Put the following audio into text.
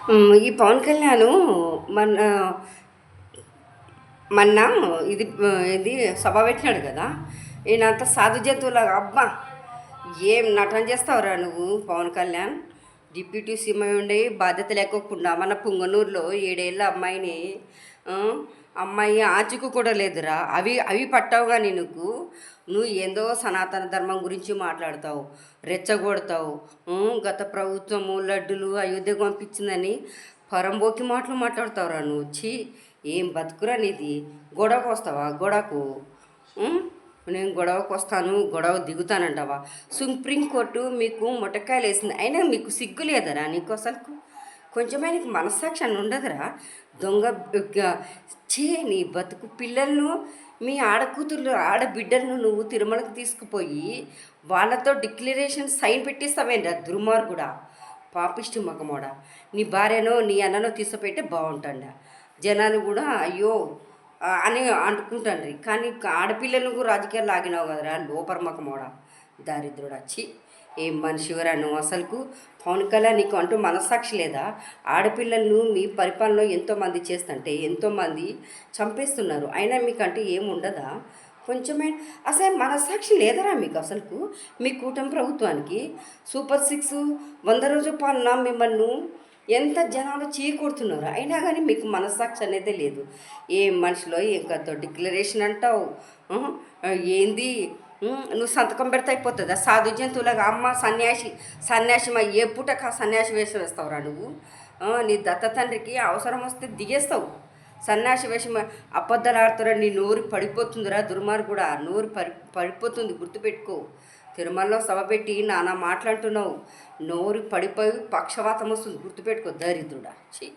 ఈ పవన్ కళ్యాణ్ మన మొన్న ఇది ఇది సభ పెట్టినాడు కదా. ఈయనంత సాధు జంతువులాగా అబ్బా ఏం నటన చేస్తావురా నువ్వు పవన్ కళ్యాణ్. డిప్యూటీ సీఎం ఉండి బాధ్యత లేకోకుండా మన పుంగనూరులో 7 ఏళ్ళ అమ్మాయిని ఆ, అమ్మాయి ఆచూకు కూడా లేదురా. అవి అవి పట్టావు కానీ నువ్వు ఏందో సనాతన ధర్మం గురించి మాట్లాడతావు, రెచ్చగొడతావు. గత ప్రభుత్వము లడ్డులు అయోధ్యకు పంపించిందని పరంబోకి మాటలు మాట్లాడతావురా నువ్వు. వచ్చి ఏం బతుకురా నీది. గొడవకు వస్తావా గొడవకు? నేను గొడవకు వస్తాను, గొడవ దిగుతానంటావా? సుప్రీంకోర్టు మీకు మొట్టకాయలు వేసింది, అయినా మీకు సిగ్గు లేదరా నీకు అసలు? కొంచెమే నీకు మనస్సాక్షి అని ఉండదురా? దొంగ చే నీ బతుకు పిల్లలను, మీ ఆడకూతుర్లు ఆడబిడ్డలను నువ్వు తిరుమలకు తీసుకుపోయి వాళ్ళతో డిక్లరేషన్ సైన్ పెట్టిస్తావేంటి దుర్మార్గుడా, పాపిష్టి మగమోడ. నీ భార్యనో నీ అన్ననో తీసుకుపోయితే బాగుంటుండ. జనాలు కూడా అయ్యో అని అనుకుంటాండ్రి. కానీ ఆడపిల్లలకు రాజకీయాలు లాగినావు కదరా లోపరమకమోడ, దారిద్రుడు వచ్చి. ఏం మనిషివరా నువ్వు అసలుకు? పవన్ కళ్యాణ్ నీకు అంటూ మనస్సాక్షి లేదా? ఆడపిల్లలను మీ పరిపాలనలో ఎంతోమంది చేస్తుంటే ఎంతోమంది చంపేస్తున్నారు, అయినా మీకంటే ఏం ఉండదా? కొంచెమే అసలు మనస్సాక్షి లేదరా మీకు అసలుకు? మీ కూటమి ప్రభుత్వానికి సూపర్ 6 100 రోజు పాలన మిమ్మల్ని ఎంత జనాలు చీకొడుతున్నారు, అయినా కానీ మీకు మనస్సాక్షి అనేది లేదు. ఏం మనిషిలో ఏం కథ డిక్లరేషన్ అంటావు. ఏంది నువ్వు సంతకం పెడితే అయిపోతుందా? సాధు జంతువులాగా అమ్మ సన్యాసి ఏ పూటక సన్యాసి వేషం వేస్తావురా నువ్వు? నీ దత్త తండ్రికి అవసరం వస్తే దిగేస్తావు. సన్యాసి వేషం అబద్ధాలు ఆడుతారా? నీ నోరు పడిపోతుందిరా దుర్మార్గుడా, నోరు పడిపోతుంది, గుర్తుపెట్టుకో. తిరుమలలో సభ పెట్టి నానా మాట్లాడుతున్నావు, నోరు పడిపోయి పక్షవాతం వస్తుంది, గుర్తుపెట్టుకో దరిద్రుడా. ఛీ.